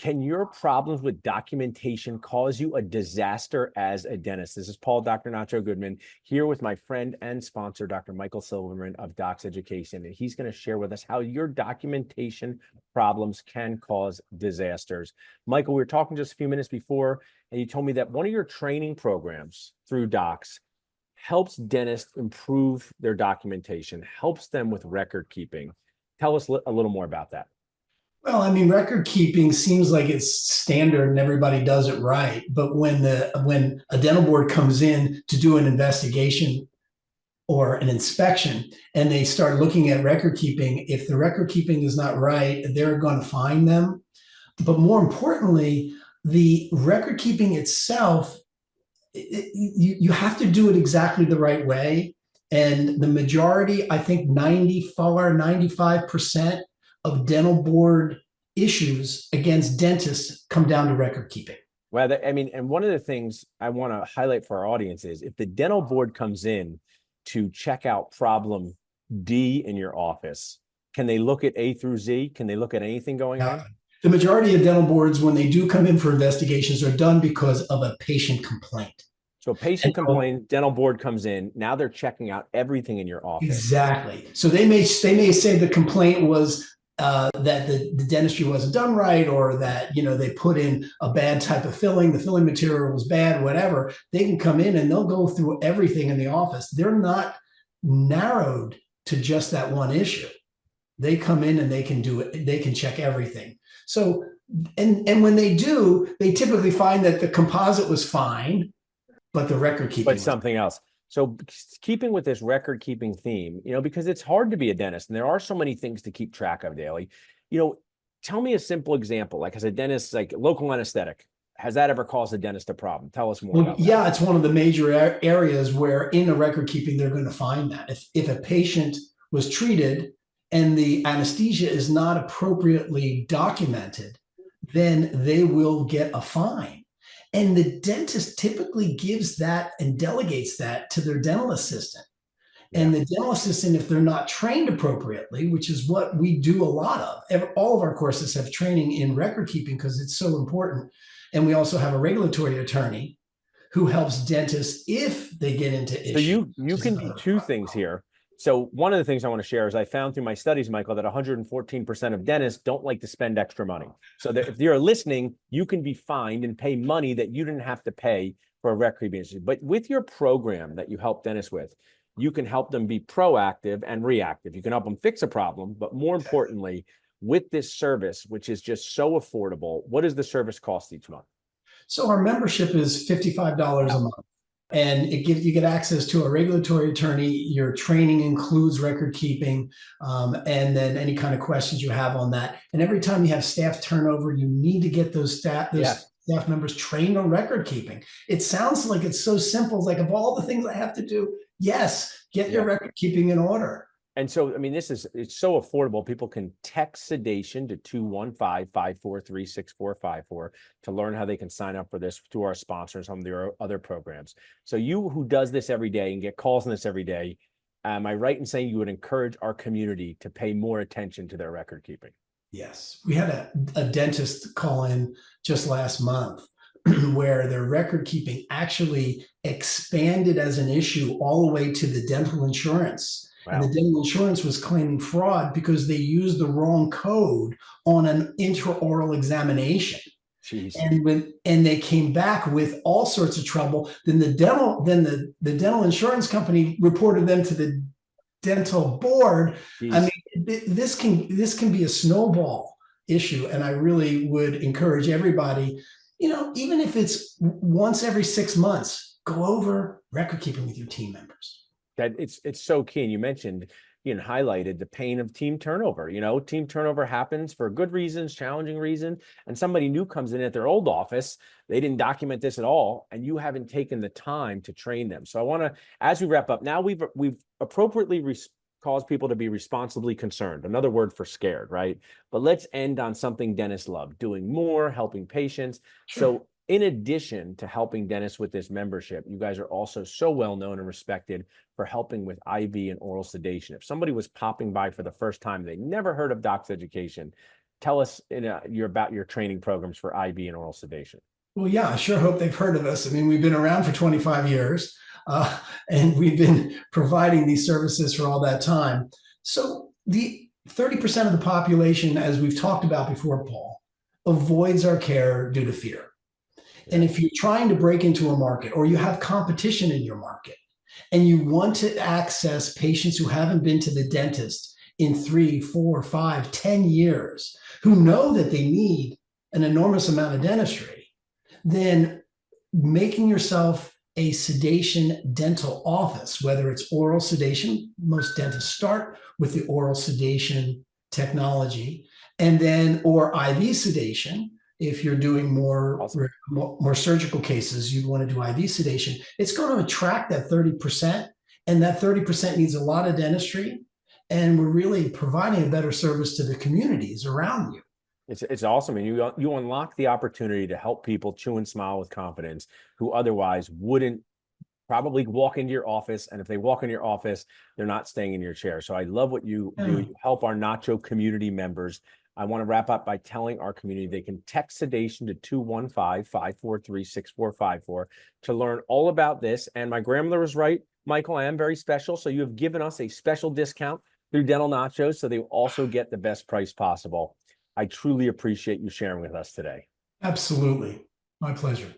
Can your problems with documentation cause you a disaster as a dentist? This is Paul, Dr. Nacho Goodman, here with my friend and sponsor, Dr. Michael Silverman of Docs Education. And he's going to share with us how your documentation problems can cause disasters. Michael, we were talking just a few minutes before, and you told me that one of your training programs through Docs helps dentists improve their documentation, helps them with record keeping. Tell us a little more about that. Well, I mean, record keeping seems like it's standard and everybody does it right. But when a dental board comes in to do an investigation or an inspection and they start looking at record keeping, if the record keeping is not right, they're going to fine them. But more importantly, the record keeping itself, you have to do it exactly the right way. And the majority, I think 94, 95% of dental board issues against dentists come down to record keeping. Well, I mean, and one of the things I want to highlight for our audience is if the dental board comes in to check out problem D in your office, can they look at A through Z? Can they look at anything going on? The majority of dental boards, when they do come in for investigations, are done because of a patient complaint. So patient complaint, dental board comes in, now they're checking out everything in your office. Exactly. So they may say the complaint was that the dentistry wasn't done right, or that they put in a bad type of filling, the filling material was bad, whatever. They can come in and they'll go through everything in the office. They're not narrowed to just that one issue. They come in and they can do it. They can check everything. So and when they do, they typically find that the composite was fine, but the record keeping was something else. So keeping with this record keeping theme, because it's hard to be a dentist and there are so many things to keep track of daily. Tell me a simple example, like as a dentist, like local anesthetic. Has that ever caused a dentist a problem? Tell us more about that. Yeah, it's one of the major areas where in a record keeping, they're going to find that. If a patient was treated and the anesthesia is not appropriately documented, then they will get a fine. And the dentist typically gives that and delegates that to their dental assistant. And the dental assistant, if they're not trained appropriately, which is what we do a lot of, all of our courses have training in record keeping because it's so important. And we also have a regulatory attorney who helps dentists if they get into issues. So you can do two things here. So one of the things I want to share is I found through my studies, Michael, that 114% of dentists don't like to spend extra money. So that if you're listening, you can be fined and pay money that you didn't have to pay for a record keeping. But with your program that you help dentists with, you can help them be proactive and reactive. You can help them fix a problem, but more importantly, with this service, which is just so affordable, what does the service cost each month? So our membership is $55 a month. And you get access to a regulatory attorney. Your training includes record keeping, and then any kind of questions you have on that. And every time you have staff turnover, you need to get those staff members trained on record keeping. It sounds like it's so simple. It's like, of all the things I have to do, yes, get your record keeping in order. And so, I mean, it's so affordable. People can text sedation to 215-543-6454 to learn how they can sign up for this through our sponsors, some of their other programs. So you who does this every day and get calls on this every day, am I right in saying you would encourage our community to pay more attention to their record keeping? Yes. We had a dentist call in just last month where their record keeping actually expanded as an issue all the way to the dental insurance. Wow. And the dental insurance was claiming fraud because they used the wrong code on an intraoral examination. Jeez. And they came back with all sorts of trouble. Then the dental insurance company reported them to the dental board. Jeez. I mean, this can be a snowball issue, and I really would encourage everybody, even if it's once every 6 months, go over record keeping with your team members. That it's so key. And you mentioned, highlighted the pain of team turnover. Team turnover happens for good reasons, challenging reason, and somebody new comes in at their old office. They didn't document this at all, and you haven't taken the time to train them. So I want to, as we wrap up, now we've appropriately caused people to be responsibly concerned. Another word for scared, right? But let's end on something dentists love: doing more, helping patients. Sure. So in addition to helping dentists with this membership, you guys are also so well known and respected for helping with IV and oral sedation. If somebody was popping by for the first time, they never heard of Docs Education, tell us about your training programs for IB and oral sedation. Well, yeah, I sure hope they've heard of us. I mean, we've been around for 25 years, and we've been providing these services for all that time. So the 30% of the population, as we've talked about before, Paul, avoids our care due to fear. And if you're trying to break into a market or you have competition in your market and you want to access patients who haven't been to the dentist in 3, 4, 5, 10 years, who know that they need an enormous amount of dentistry, then making yourself a sedation dental office, whether it's oral sedation, most dentists start with the oral sedation technology, and then, or IV sedation. If you're doing more surgical cases, you'd want to do IV sedation. It's going to attract that 30%, and that 30% needs a lot of dentistry. And we're really providing a better service to the communities around you. It's awesome. And you unlock the opportunity to help people chew and smile with confidence who otherwise wouldn't probably walk into your office. And if they walk into your office, they're not staying in your chair. So I love what you do. You help our Nacho community members. I want to wrap up by telling our community they can text sedation to 215-543-6454 to learn all about this. And my grandmother was right, Michael, I am very special. So you have given us a special discount through Dental Nachos, so they also get the best price possible. I truly appreciate you sharing with us today. Absolutely. My pleasure.